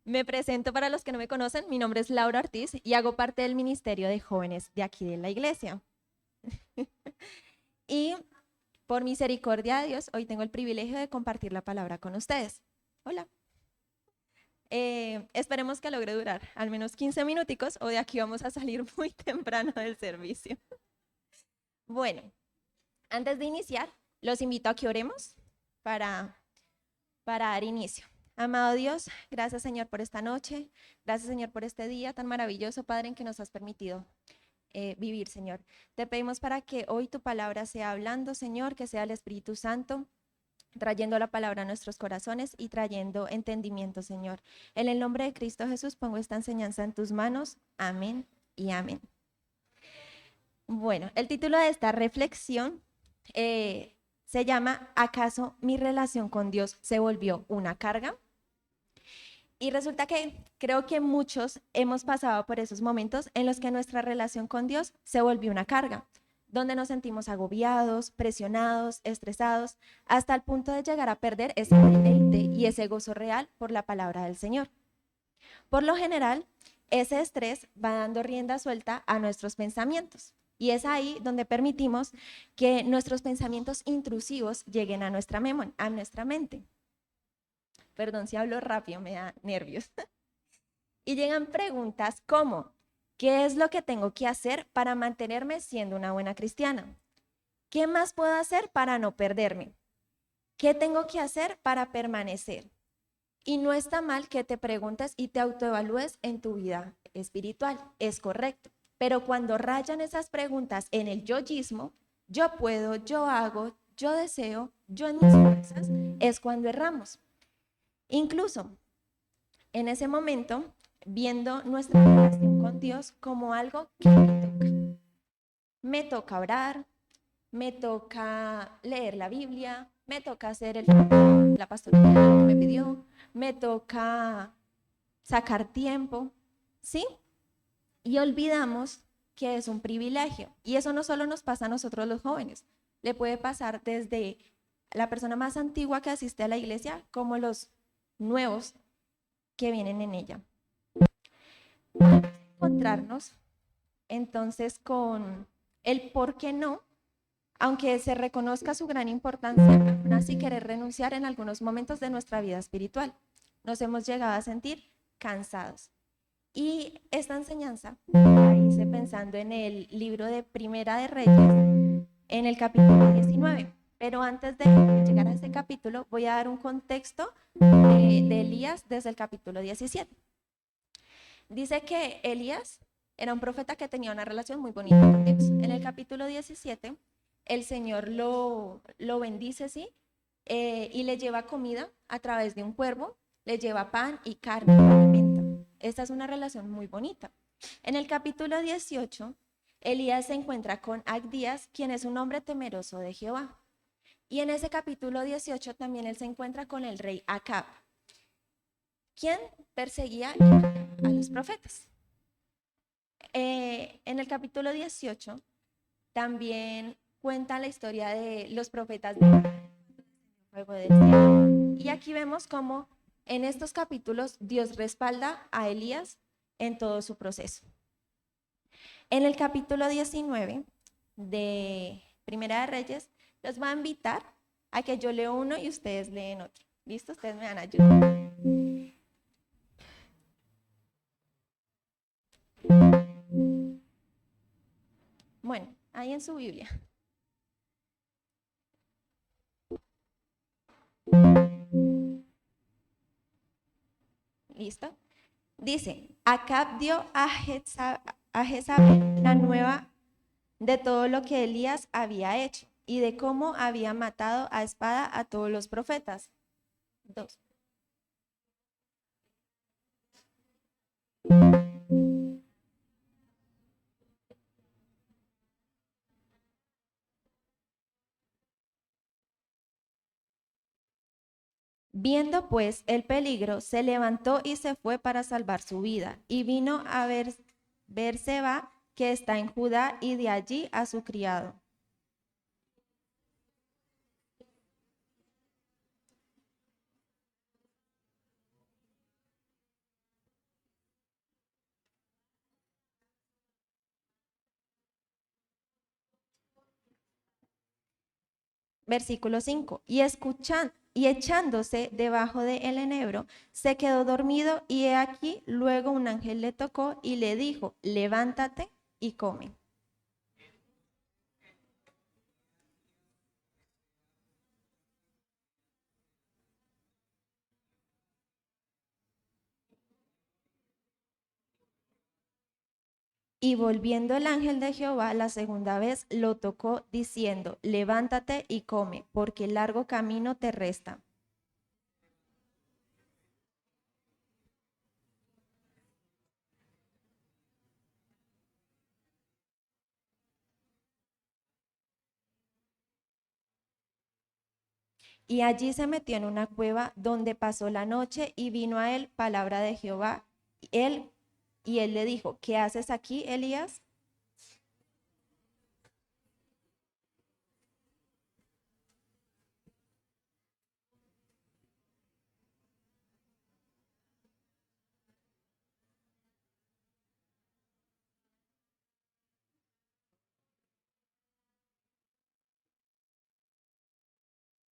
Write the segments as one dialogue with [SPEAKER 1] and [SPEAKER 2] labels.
[SPEAKER 1] Me presento para los que no me conocen, mi nombre es Laura Ortiz y hago parte del Ministerio de Jóvenes de aquí de la iglesia. Y por misericordia de Dios, hoy tengo el privilegio de compartir la palabra con ustedes. Hola. Esperemos que logre durar al menos 15 minuticos o de aquí vamos a salir muy temprano del servicio. Bueno, antes de iniciar, los invito a que oremos para dar inicio. Amado Dios, gracias Señor por esta noche, gracias Señor por este día tan maravilloso, Padre, en que nos has permitido vivir, Señor. Te pedimos para que hoy tu palabra sea hablando, Señor, que sea el Espíritu Santo trayendo la palabra a nuestros corazones y trayendo entendimiento, Señor. En el nombre de Cristo Jesús pongo esta enseñanza en tus manos. Amén y amén. Bueno, el título de esta reflexión se llama ¿Acaso mi relación con Dios se volvió una carga? Y resulta que creo que muchos hemos pasado por esos momentos en los que nuestra relación con Dios se volvió una carga, donde nos sentimos agobiados, presionados, estresados, hasta el punto de llegar a perder ese deleite y ese gozo real por la palabra del Señor. Por lo general, ese estrés va dando rienda suelta a nuestros pensamientos. Y es ahí donde permitimos que nuestros pensamientos intrusivos lleguen a nuestra mente. Perdón si hablo rápido, me da nervios. Y llegan preguntas como, ¿qué es lo que tengo que hacer para mantenerme siendo una buena cristiana? ¿Qué más puedo hacer para no perderme? ¿Qué tengo que hacer para permanecer? Y no está mal que te preguntes y te autoevalúes en tu vida espiritual, es correcto. Pero cuando rayan esas preguntas en el yoísmo, yo puedo, yo hago, yo deseo, yo en mis fuerzas, es cuando erramos. Incluso en ese momento, viendo nuestra relación con Dios como algo que me toca. Me toca orar, me toca leer la Biblia, me toca hacer la pastorita que me pidió, me toca sacar tiempo, ¿sí? Y olvidamos que es un privilegio. Y eso no solo nos pasa a nosotros los jóvenes, le puede pasar desde la persona más antigua que asiste a la iglesia como los nuevos que vienen en ella. Vamos a encontrarnos entonces con el por qué no, aunque se reconozca su gran importancia, aún así querer renunciar en algunos momentos de nuestra vida espiritual. Nos hemos llegado a sentir cansados. Y esta enseñanza la hice pensando en el libro de Primera de Reyes, en el capítulo 19. Pero antes de llegar a ese capítulo, voy a dar un contexto de Elías desde el capítulo 17. Dice que Elías era un profeta que tenía una relación muy bonita con Dios. En el capítulo 17, el Señor lo bendice, ¿sí? Y le lleva comida a través de un cuervo, le lleva pan y carne, lo alimenta. Esta es una relación muy bonita. En el capítulo 18, Elías se encuentra con Abdías, quien es un hombre temeroso de Jehová. Y en ese capítulo 18 también él se encuentra con el rey Acab, quien perseguía a los profetas. En el capítulo 18 también cuenta la historia de los profetas del cielo. Y aquí vemos cómo en estos capítulos Dios respalda a Elías en todo su proceso. En el capítulo 19 de Primera de Reyes, los voy a invitar a que yo leo uno y ustedes leen otro. ¿Listo? Ustedes me van a ayudar. Bueno, ahí en su Biblia. ¿Listo? Dice, Acab dio a Jezabel la nueva de todo lo que Elías había hecho y de cómo había matado a espada a todos los profetas. 2. Viendo pues el peligro, se levantó y se fue para salvar su vida, y vino a Berseba, que está en Judá, y de allí a su criado. Versículo 5. Y echándose debajo de el enebro, se quedó dormido y he aquí, luego un ángel le tocó y le dijo, levántate y come. Y volviendo el ángel de Jehová la segunda vez, lo tocó diciendo, levántate y come, porque largo camino te resta. Y allí se metió en una cueva donde pasó la noche y vino a él palabra de Jehová. Él, y él le dijo, ¿qué haces aquí, Elías?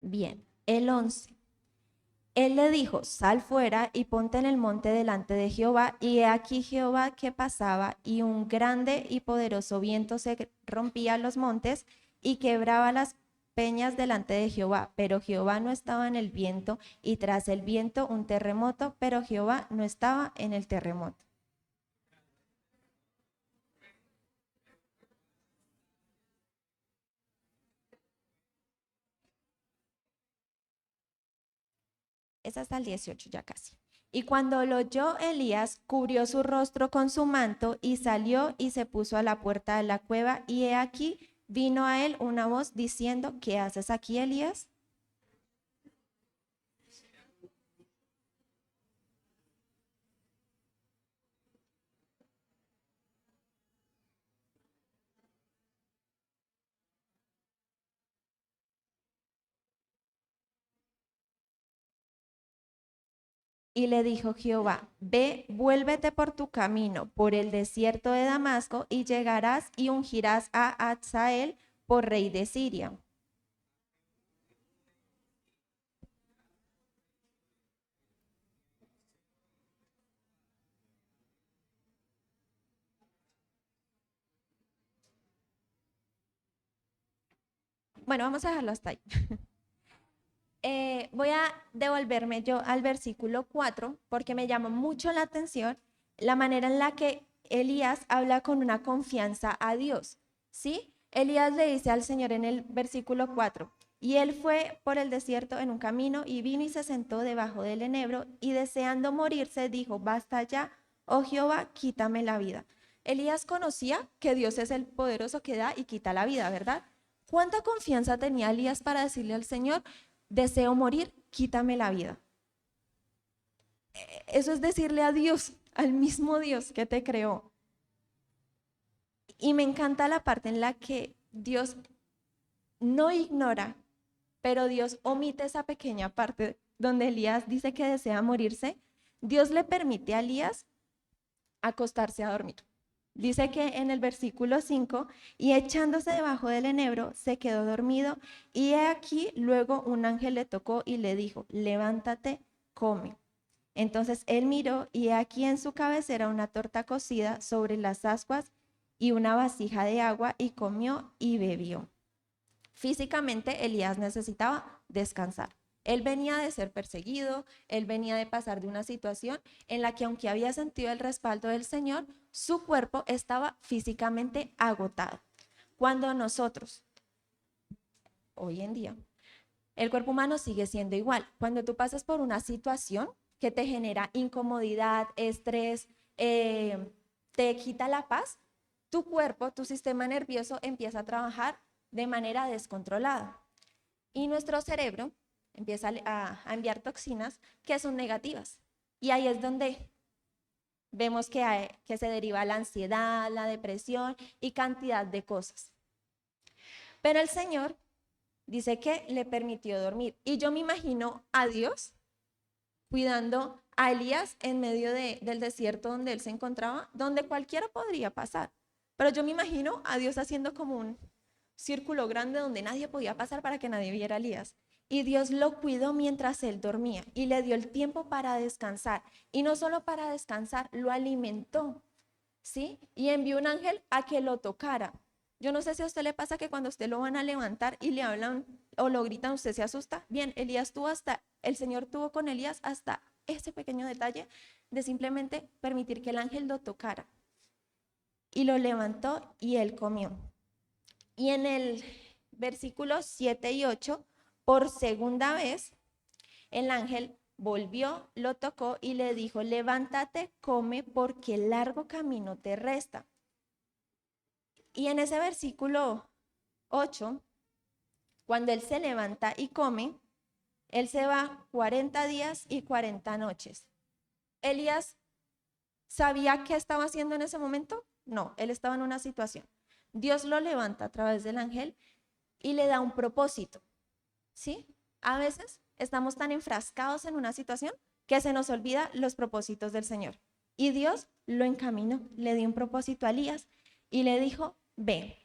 [SPEAKER 1] Bien, el 11. Él le dijo, sal fuera y ponte en el monte delante de Jehová. Y he aquí Jehová que pasaba, y un grande y poderoso viento se rompía los montes y quebraba las peñas delante de Jehová. Pero Jehová no estaba en el viento, y tras el viento un terremoto, pero Jehová no estaba en el terremoto. Es hasta el 18 ya casi. Y cuando lo oyó Elías, cubrió su rostro con su manto y salió y se puso a la puerta de la cueva. Y he aquí, vino a él una voz diciendo, ¿qué haces aquí, Elías? Y le dijo Jehová, ve, vuélvete por tu camino, por el desierto de Damasco, y llegarás y ungirás a Hazael por rey de Siria. Bueno, vamos a dejarlo hasta ahí. Voy a devolverme yo al versículo 4 porque me llama mucho la atención la manera en la que Elías habla con una confianza a Dios, ¿sí? Elías le dice al Señor en el versículo 4, y él fue por el desierto en un camino y vino y se sentó debajo del enebro y deseando morirse dijo, basta ya, oh Jehová, quítame la vida. Elías conocía que Dios es el poderoso que da y quita la vida, ¿verdad? ¿Cuánta confianza tenía Elías para decirle al Señor, deseo morir, quítame la vida? Eso es decirle a Dios, al mismo Dios que te creó. Y me encanta la parte en la que Dios no ignora, pero Dios omite esa pequeña parte donde Elías dice que desea morirse. Dios le permite a Elías acostarse a dormir. Dice que en el versículo 5, y echándose debajo del enebro, se quedó dormido, y he aquí luego un ángel le tocó y le dijo, levántate, come. Entonces él miró, y he aquí en su cabecera una torta cocida sobre las ascuas y una vasija de agua, y comió y bebió. Físicamente, Elías necesitaba descansar. Él venía de ser perseguido, él venía de pasar de una situación en la que aunque había sentido el respaldo del Señor, su cuerpo estaba físicamente agotado. Cuando nosotros, hoy en día, el cuerpo humano sigue siendo igual. Cuando tú pasas por una situación que te genera incomodidad, estrés, te quita la paz, tu cuerpo, tu sistema nervioso empieza a trabajar de manera descontrolada. Y nuestro cerebro empieza a enviar toxinas que son negativas. Y ahí es donde vemos que se deriva la ansiedad, la depresión y cantidad de cosas. Pero el Señor dice que le permitió dormir. Y yo me imagino a Dios cuidando a Elías en medio del desierto donde él se encontraba, donde cualquiera podría pasar. Pero yo me imagino a Dios haciendo como un círculo grande donde nadie podía pasar para que nadie viera a Elías. Y Dios lo cuidó mientras él dormía y le dio el tiempo para descansar. Y no solo para descansar, lo alimentó, ¿sí? Y envió un ángel a que lo tocara. Yo no sé si a usted le pasa que cuando usted lo van a levantar y le hablan o lo gritan, usted se asusta. Bien, el Señor tuvo con Elías hasta ese pequeño detalle de simplemente permitir que el ángel lo tocara. Y lo levantó y él comió. Y en el versículo 7 y 8, por segunda vez, el ángel volvió, lo tocó y le dijo, levántate, come, porque largo camino te resta. Y en ese versículo 8, cuando él se levanta y come, él se va 40 días y 40 noches. ¿Elías sabía qué estaba haciendo en ese momento? No, él estaba en una situación. Dios lo levanta a través del ángel y le da un propósito, ¿sí? A veces estamos tan enfrascados en una situación que se nos olvida los propósitos del Señor. Y Dios lo encaminó, le dio un propósito a Elías y le dijo, ve.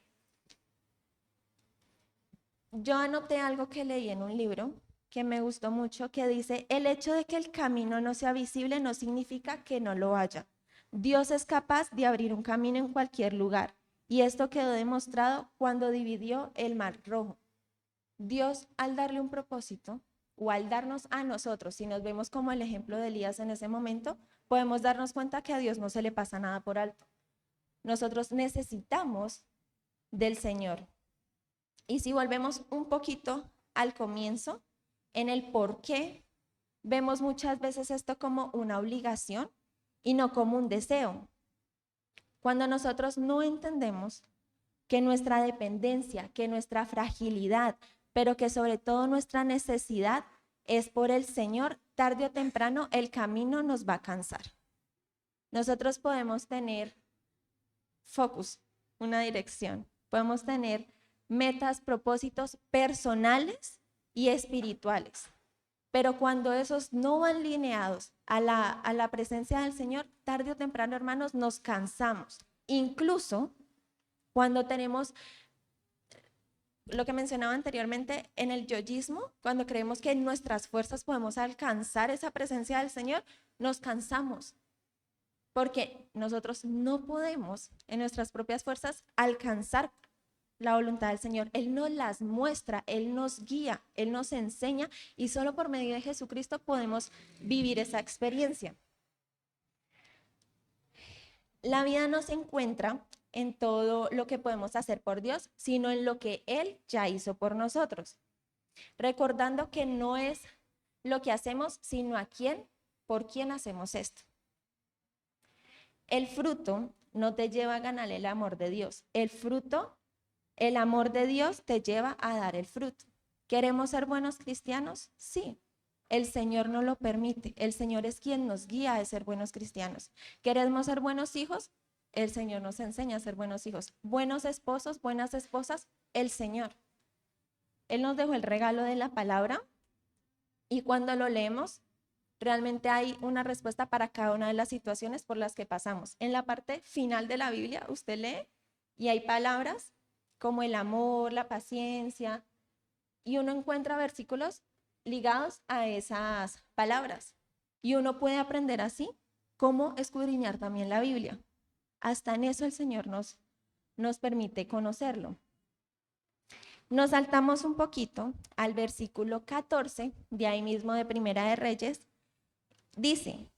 [SPEAKER 1] Yo anoté algo que leí en un libro que me gustó mucho, que dice, el hecho de que el camino no sea visible no significa que no lo haya. Dios es capaz de abrir un camino en cualquier lugar. Y esto quedó demostrado cuando dividió el Mar Rojo. Dios, al darle un propósito, o al darnos a nosotros, si nos vemos como el ejemplo de Elías en ese momento, podemos darnos cuenta que a Dios no se le pasa nada por alto. Nosotros necesitamos del Señor. Y si volvemos un poquito al comienzo, en el por qué, vemos muchas veces esto como una obligación y no como un deseo. Cuando nosotros no entendemos que nuestra dependencia, que nuestra fragilidad, pero que sobre todo nuestra necesidad es por el Señor, tarde o temprano el camino nos va a cansar. Nosotros podemos tener focus, una dirección, podemos tener metas, propósitos personales y espirituales, pero cuando esos no van lineados a la presencia del Señor, tarde o temprano, hermanos, nos cansamos. Incluso cuando tenemos lo que mencionaba anteriormente en el yoísmo, cuando creemos que en nuestras fuerzas podemos alcanzar esa presencia del Señor, nos cansamos, porque nosotros no podemos en nuestras propias fuerzas alcanzar la voluntad del Señor. Él nos las muestra, Él nos guía, Él nos enseña y solo por medio de Jesucristo podemos vivir esa experiencia. La vida no se encuentra en todo lo que podemos hacer por Dios, sino en lo que Él ya hizo por nosotros. Recordando que no es lo que hacemos, sino a quién, por quién hacemos esto. El fruto no te lleva a ganar el amor de Dios. El amor de Dios te lleva a dar el fruto. ¿Queremos ser buenos cristianos? Sí. El Señor no lo permite. El Señor es quien nos guía a ser buenos cristianos. ¿Queremos ser buenos hijos? El Señor nos enseña a ser buenos hijos. Buenos esposos, buenas esposas, el Señor. Él nos dejó el regalo de la palabra y cuando lo leemos, realmente hay una respuesta para cada una de las situaciones por las que pasamos. En la parte final de la Biblia, usted lee y hay palabras como el amor, la paciencia, y uno encuentra versículos ligados a esas palabras. Y uno puede aprender así cómo escudriñar también la Biblia. Hasta en eso el Señor nos permite conocerlo. Nos saltamos un poquito al versículo 14, de ahí mismo de Primera de Reyes. Dice,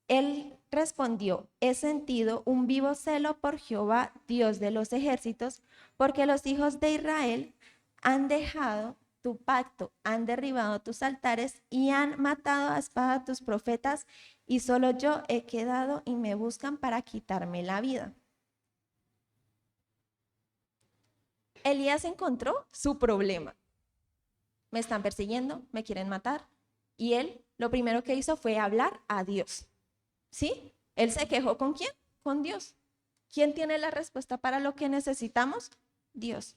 [SPEAKER 1] él respondió, he sentido un vivo celo por Jehová, Dios de los ejércitos, porque los hijos de Israel han dejado tu pacto, han derribado tus altares y han matado a espada a tus profetas, y solo yo he quedado y me buscan para quitarme la vida. Elías encontró su problema. Me están persiguiendo, me quieren matar. Y él lo primero que hizo fue hablar a Dios. ¿Sí? Él se quejó ¿con quién? Con Dios. ¿Quién tiene la respuesta para lo que necesitamos? Dios.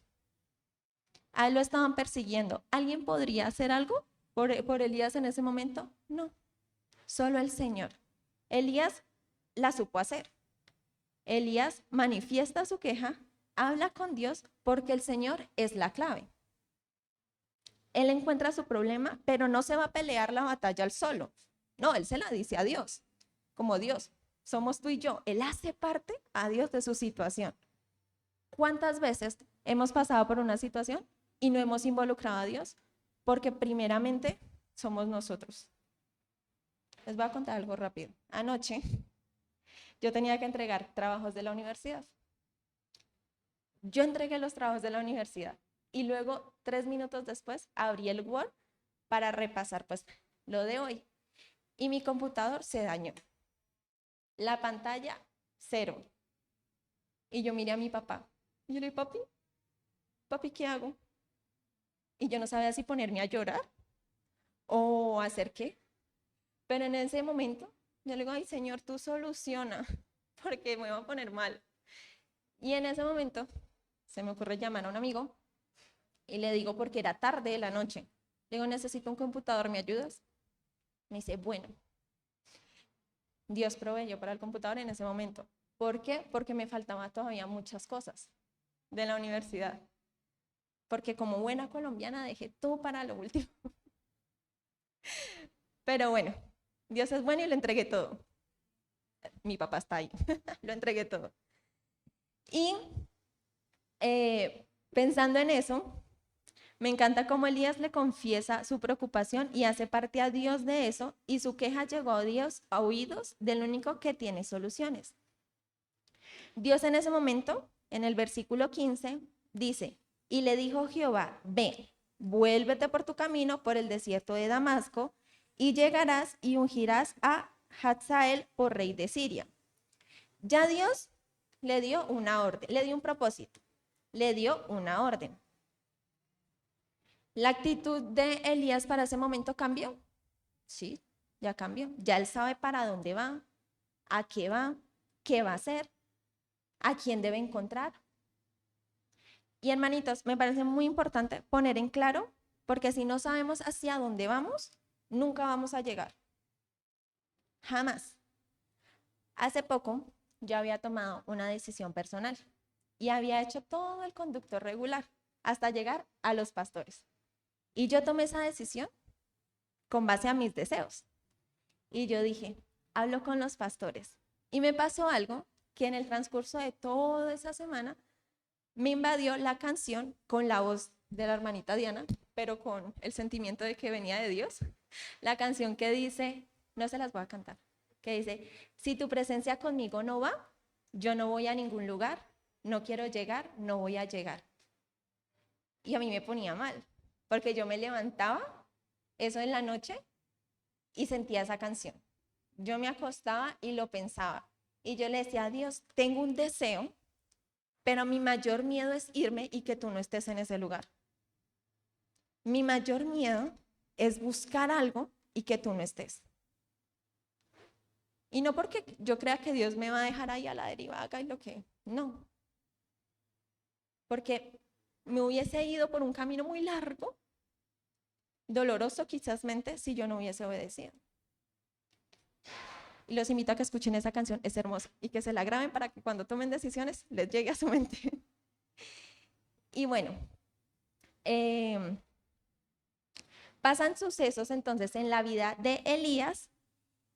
[SPEAKER 1] A él lo estaban persiguiendo. ¿Alguien podría hacer algo por Elías en ese momento? No, solo el Señor. Elías la supo hacer. Elías manifiesta su queja habla con Dios porque el Señor es la clave. Él encuentra su problema, pero no se va a pelear la batalla él solo. No, él se la dice a Dios, como Dios. Somos tú y yo. Él hace parte a Dios de su situación. ¿Cuántas veces hemos pasado por una situación y no hemos involucrado a Dios? Porque primeramente somos nosotros. Les voy a contar algo rápido. Anoche yo tenía que entregar trabajos de la universidad. Yo entregué los trabajos de la universidad y luego 3 minutos después abrí el Word para repasar pues lo de hoy y mi computador se dañó. La pantalla, 0. Y yo miré a mi papá. Y yo le dije, papi, ¿qué hago? Y yo no sabía si ponerme a llorar o hacer qué. Pero en ese momento yo le digo, ay Señor, tú soluciona, porque me voy a poner mal. Y en ese momento se me ocurre llamar a un amigo y le digo, porque era tarde de la noche, le digo, necesito un computador, ¿me ayudas? Me dice, bueno, Dios proveyó para el computador en ese momento. ¿Por qué? Porque me faltaban todavía muchas cosas de la universidad. Porque como buena colombiana dejé todo para lo último. Pero bueno, Dios es bueno y lo entregué todo. Mi papá está ahí, lo entregué todo. Y pensando en eso, me encanta cómo Elías le confiesa su preocupación y hace parte a Dios de eso, y su queja llegó a Dios a oídos del único que tiene soluciones. Dios en ese momento, en el versículo 15, dice, y le dijo Jehová, ven, vuélvete por tu camino por el desierto de Damasco, y llegarás y ungirás a Hazael por rey de Siria. Ya Dios le dio una orden, le dio un propósito, le dio una orden. ¿La actitud de Elías para ese momento cambió? Sí, ya cambió. Ya él sabe para dónde va, a qué va a hacer, a quién debe encontrar. Y hermanitos, me parece muy importante poner en claro, porque si no sabemos hacia dónde vamos, nunca vamos a llegar. Jamás. Hace poco yo había tomado una decisión personal y había hecho todo el conducto regular hasta llegar a los pastores. Y yo tomé esa decisión con base a mis deseos. Y yo dije, hablo con los pastores. Y me pasó algo que en el transcurso de toda esa semana me invadió la canción con la voz de la hermanita Diana, pero con el sentimiento de que venía de Dios. La canción que dice, no se las voy a cantar, que dice, si tu presencia conmigo no va, yo no voy a ningún lugar, no quiero llegar, no voy a llegar. Y a mí me ponía mal, porque yo me levantaba, eso en la noche, y sentía esa canción. Yo me acostaba y lo pensaba. Y yo le decía a Dios, tengo un deseo, pero mi mayor miedo es irme y que tú no estés en ese lugar. Mi mayor miedo es buscar algo y que tú no estés. Y no porque yo crea que Dios me va a dejar ahí a la deriva, haga lo que, no. Porque me hubiese ido por un camino muy largo, doloroso quizás si yo no hubiese obedecido. Y los invito a que escuchen esa canción, es hermosa, y que se la graben para que cuando tomen decisiones les llegue a su mente. Y bueno, pasan sucesos entonces en la vida de Elías,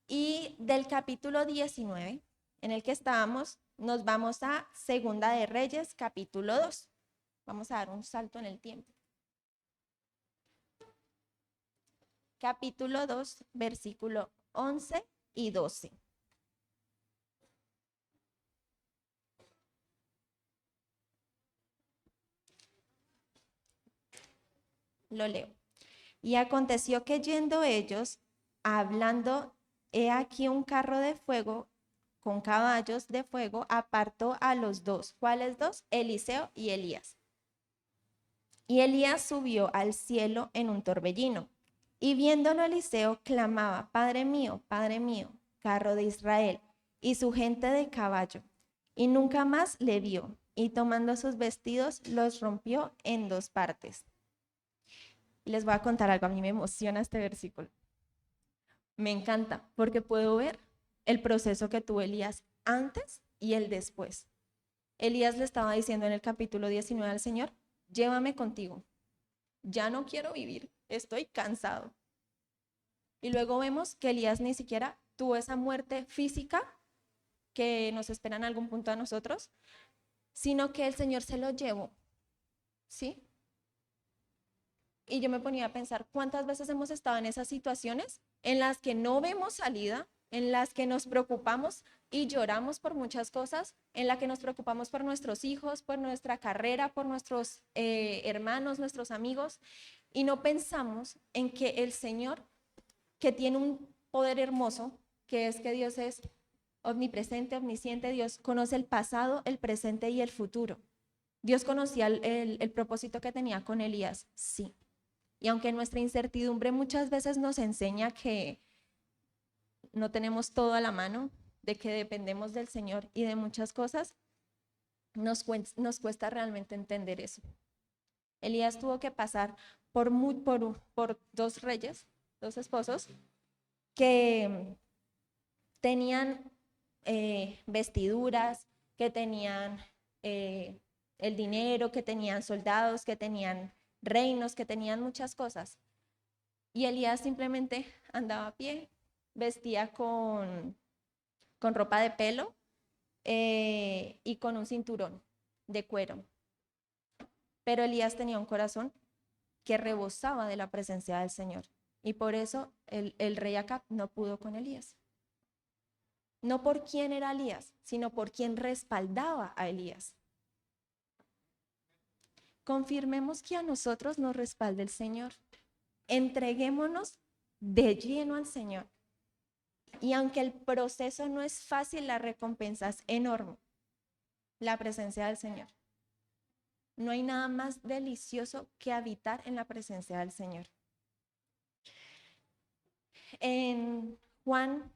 [SPEAKER 1] y del capítulo 19 en el que estábamos, nos vamos a Segunda de Reyes, capítulo 2. Vamos a dar un salto en el tiempo. Capítulo 2, versículo 11 y 12. Lo leo. Y aconteció que yendo ellos, hablando, he aquí un carro de fuego con caballos de fuego apartó a los dos. ¿Cuáles dos? Eliseo y Elías. Y Elías subió al cielo en un torbellino. Y viéndolo Eliseo, clamaba, Padre mío, carro de Israel, y su gente de caballo. Y nunca más le vio, y tomando sus vestidos, los rompió en 2 partes. Y les voy a contar algo, a mí me emociona este versículo. Me encanta, porque puedo ver el proceso que tuvo Elías antes y el después. Elías le estaba diciendo en el capítulo 19 al Señor, llévame contigo, ya no quiero vivir, estoy cansado. Y luego vemos que Elías ni siquiera tuvo esa muerte física que nos espera en algún punto a nosotros, sino que el Señor se lo llevó, ¿sí? Y yo me ponía a pensar, ¿cuántas veces hemos estado en esas situaciones en las que no vemos salida, en las que nos preocupamos y lloramos por muchas cosas, en las que nos preocupamos por nuestros hijos, por nuestra carrera, por nuestros hermanos, nuestros amigos, y no pensamos en que el Señor, que tiene un poder hermoso, que es que Dios es omnipresente, omnisciente, Dios conoce el pasado, el presente y el futuro. Dios conocía el propósito que tenía con Elías, sí. Y aunque nuestra incertidumbre muchas veces nos enseña que no tenemos todo a la mano, de que dependemos del Señor y de muchas cosas, nos cuesta realmente entender eso. Elías tuvo que pasar por dos reyes, dos esposos, que tenían vestiduras, que tenían el dinero, que tenían soldados, que tenían reinos, que tenían muchas cosas. Y Elías simplemente andaba a pie, vestía con ropa de pelo y con un cinturón de cuero. Pero Elías tenía un corazón que rebosaba de la presencia del Señor. Y por eso el rey Acab no pudo con Elías. No por quién era Elías, sino por quién respaldaba a Elías. Confirmemos que a nosotros nos respalda el Señor. Entreguémonos de lleno al Señor. Y aunque el proceso no es fácil, la recompensa es enorme. La presencia del Señor. No hay nada más delicioso que habitar en la presencia del Señor. En Juan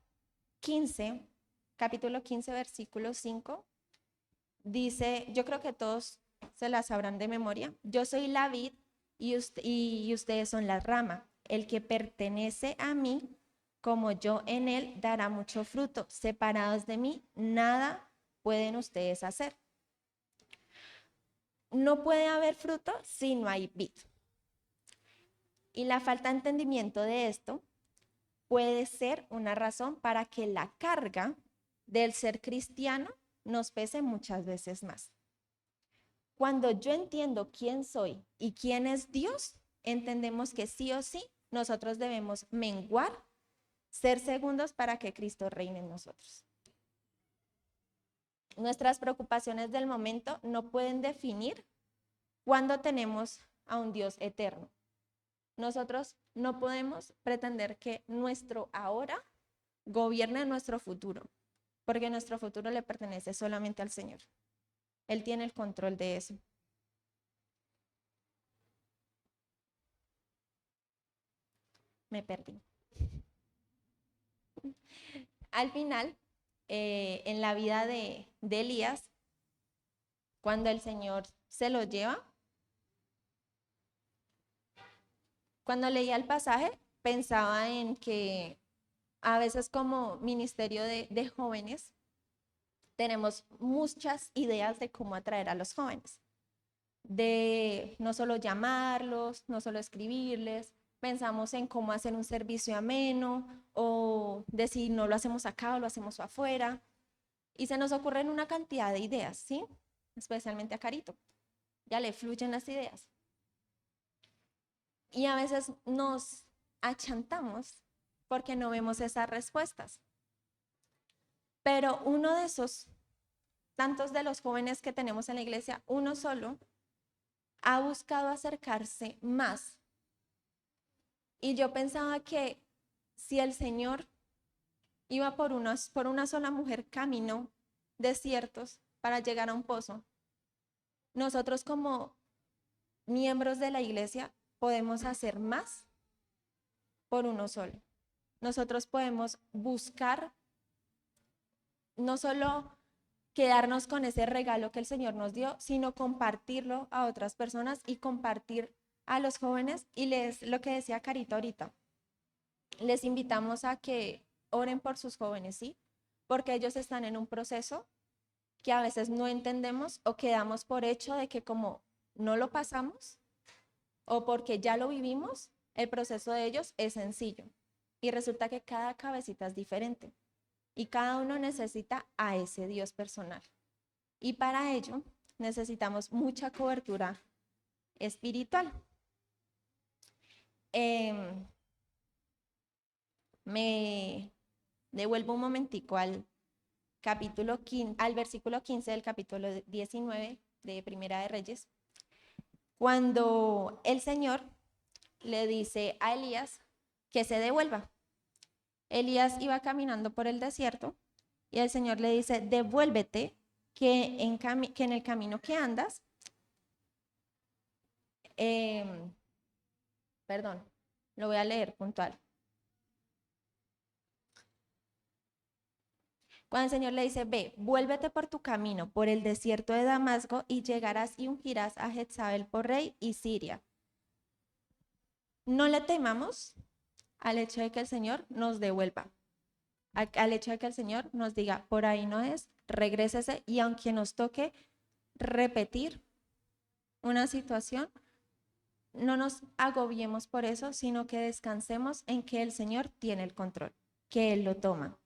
[SPEAKER 1] 15, capítulo 15, versículo 5, dice, yo creo que todos se las sabrán de memoria, yo soy la vid y ustedes son la rama. El que pertenece a mí, como yo en él, dará mucho fruto. Separados de mí, nada pueden ustedes hacer. No puede haber fruto si no hay vid. Y la falta de entendimiento de esto puede ser una razón para que la carga del ser cristiano nos pese muchas veces más. Cuando yo entiendo quién soy y quién es Dios, entendemos que sí o sí nosotros debemos menguar, ser segundos para que Cristo reine en nosotros. Nuestras preocupaciones del momento no pueden definir cuándo tenemos a un Dios eterno. Nosotros no podemos pretender que nuestro ahora gobierne nuestro futuro, porque nuestro futuro le pertenece solamente al Señor. Él tiene el control de eso. Me perdí. Al final, en la vida de Elías, cuando el Señor se lo lleva, cuando leía el pasaje, pensaba en que a veces como ministerio de jóvenes, tenemos muchas ideas de cómo atraer a los jóvenes, de no solo llamarlos, no solo escribirles, pensamos en cómo hacer un servicio ameno o de si no lo hacemos acá o lo hacemos afuera. Y se nos ocurren una cantidad de ideas, ¿sí? Especialmente a Carito. Ya le fluyen las ideas. Y a veces nos achantamos porque no vemos esas respuestas. Pero uno de esos, tantos de los jóvenes que tenemos en la iglesia, uno solo, ha buscado acercarse más. Y yo pensaba que si el Señor iba por una sola mujer camino desiertos para llegar a un pozo, nosotros como miembros de la iglesia podemos hacer más por uno solo. Nosotros podemos buscar no solo quedarnos con ese regalo que el Señor nos dio, sino compartirlo a otras personas y compartir a los jóvenes. Y lo que decía Carita ahorita, les invitamos a que oren por sus jóvenes, ¿sí? Porque ellos están en un proceso que a veces no entendemos o quedamos por hecho de que como no lo pasamos o porque ya lo vivimos, el proceso de ellos es sencillo. Y resulta que cada cabecita es diferente y cada uno necesita a ese Dios personal. Y para ello necesitamos mucha cobertura espiritual. Me devuelvo un momentico al al versículo 15 del capítulo 19 de Primera de Reyes, cuando el Señor le dice a Elías que se devuelva. Elías iba caminando por el desierto y el Señor le dice, devuélvete, que en el camino que andas, perdón, lo voy a leer puntual. Cuando el Señor le dice, ve, vuélvete por tu camino, por el desierto de Damasco, y llegarás y ungirás a Jezabel por rey y Siria. No le temamos al hecho de que el Señor nos devuelva, al hecho de que el Señor nos diga, por ahí no es, regrésese, y aunque nos toque repetir una situación, no nos agobiemos por eso, sino que descansemos en que el Señor tiene el control, que Él lo toma.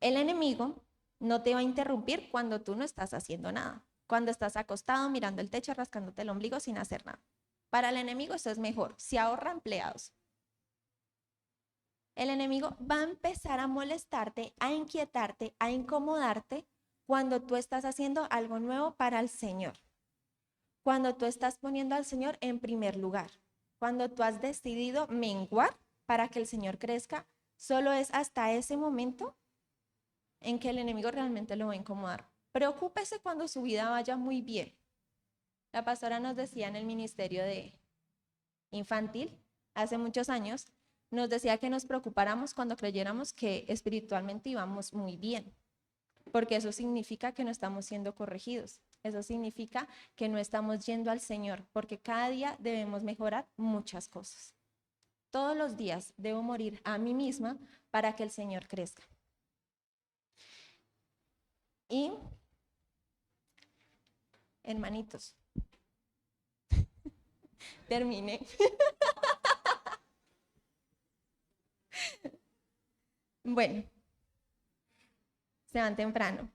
[SPEAKER 1] El enemigo no te va a interrumpir cuando tú no estás haciendo nada, cuando estás acostado mirando el techo, rascándote el ombligo sin hacer nada. Para el enemigo eso es mejor, se ahorra empleados. El enemigo va a empezar a molestarte, a inquietarte, a incomodarte cuando tú estás haciendo algo nuevo para el Señor. Cuando tú estás poniendo al Señor en primer lugar. Cuando tú has decidido menguar para que el Señor crezca, solo es hasta ese momento en que el enemigo realmente lo va a incomodar. Preocúpese cuando su vida vaya muy bien. La pastora nos decía en el ministerio de infantil, hace muchos años, nos decía que nos preocupáramos cuando creyéramos que espiritualmente íbamos muy bien, porque eso significa que no estamos siendo corregidos. Eso significa que no estamos yendo al Señor, porque cada día debemos mejorar muchas cosas. Todos los días debo morir a mí misma para que el Señor crezca. Y, hermanitos, terminé. Bueno, se van temprano.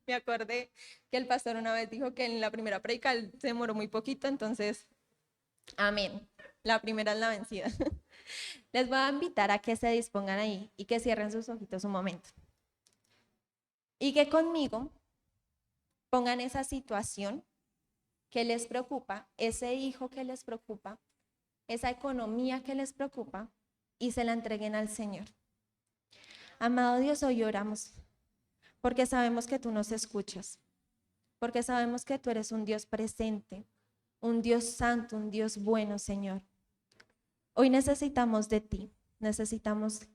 [SPEAKER 1] Me acordé que el pastor una vez dijo que en la primera predica él se demoró muy poquito, entonces, amén. La primera es la vencida. Les voy a invitar a que se dispongan ahí y que cierren sus ojitos un momento. Y que conmigo pongan esa situación que les preocupa, ese hijo que les preocupa, esa economía que les preocupa y se la entreguen al Señor. Amado Dios, hoy oramos porque sabemos que tú nos escuchas, porque sabemos que tú eres un Dios presente, un Dios santo, un Dios bueno, Señor. Hoy necesitamos de ti, necesitamos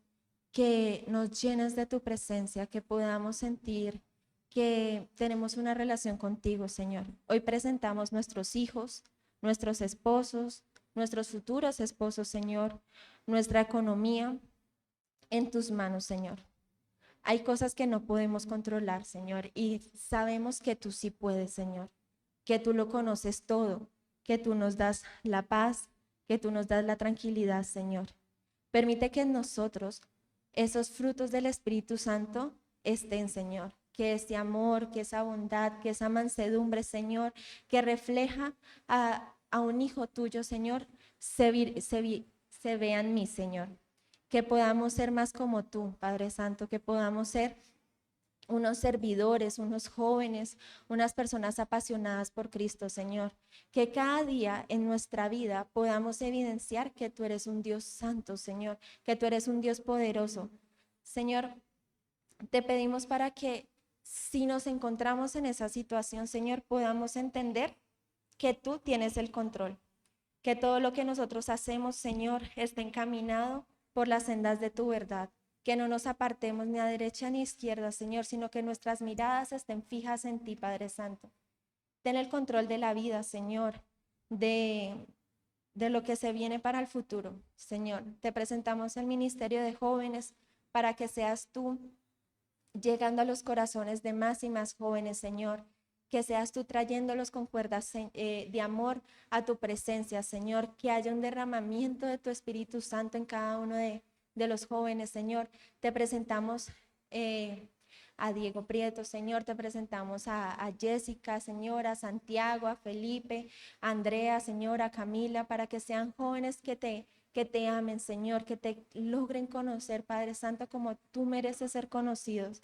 [SPEAKER 1] que nos llenes de tu presencia, que podamos sentir que tenemos una relación contigo, Señor. Hoy presentamos nuestros hijos, nuestros esposos, nuestros futuros esposos, Señor, nuestra economía en tus manos, Señor. Hay cosas que no podemos controlar, Señor, y sabemos que tú sí puedes, Señor, que tú lo conoces todo, que tú nos das la paz, que tú nos das la tranquilidad, Señor. Permite que en nosotros esos frutos del Espíritu Santo estén, Señor. Que ese amor, que esa bondad, que esa mansedumbre, Señor, que refleja a un hijo tuyo, Señor, se vea en mí, Señor. Que podamos ser más como tú, Padre Santo, que podamos ser unos servidores, unos jóvenes, unas personas apasionadas por Cristo, Señor. Que cada día en nuestra vida podamos evidenciar que tú eres un Dios santo, Señor, que tú eres un Dios poderoso. Señor, te pedimos para que si nos encontramos en esa situación, Señor, podamos entender que tú tienes el control, que todo lo que nosotros hacemos, Señor, esté encaminado por las sendas de tu verdad. Que no nos apartemos ni a derecha ni a izquierda, Señor, sino que nuestras miradas estén fijas en ti, Padre Santo. Ten el control de la vida, Señor, de lo que se viene para el futuro, Señor. Te presentamos el ministerio de jóvenes para que seas tú llegando a los corazones de más y más jóvenes, Señor. Que seas tú trayéndolos con cuerdas de amor a tu presencia, Señor. Que haya un derramamiento de tu Espíritu Santo en cada uno de los jóvenes, Señor. Te presentamos a Diego Prieto, Señor. Te presentamos a Jessica, Señor, a Santiago, a Felipe, a Andrea, Señor, a Camila, para que sean jóvenes que te amen, Señor, que te logren conocer, Padre Santo, como tú mereces ser conocidos.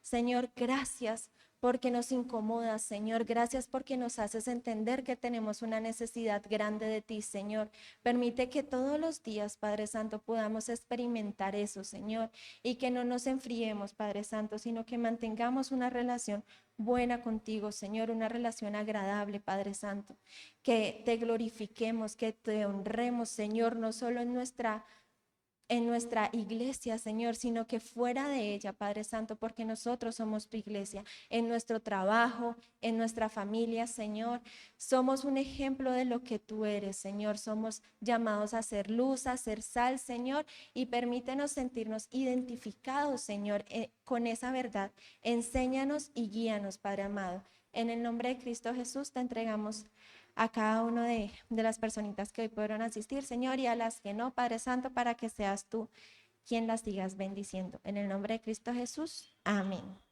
[SPEAKER 1] Señor, gracias porque nos incomodas, Señor. Gracias porque nos haces entender que tenemos una necesidad grande de ti, Señor. Permite que todos los días, Padre Santo, podamos experimentar eso, Señor, y que no nos enfriemos, Padre Santo, sino que mantengamos una relación buena contigo, Señor, una relación agradable, Padre Santo. Que te glorifiquemos, que te honremos, Señor, no solo en nuestra iglesia, Señor, sino que fuera de ella, Padre Santo, porque nosotros somos tu iglesia, en nuestro trabajo, en nuestra familia, Señor. Somos un ejemplo de lo que tú eres, Señor. Somos llamados a ser luz, a ser sal, Señor, y permítenos sentirnos identificados, Señor, con esa verdad. Enséñanos y guíanos, Padre amado. En el nombre de Cristo Jesús te entregamos a cada uno de las personitas que hoy pudieron asistir, Señor, y a las que no, Padre Santo, para que seas tú quien las sigas bendiciendo. En el nombre de Cristo Jesús, amén.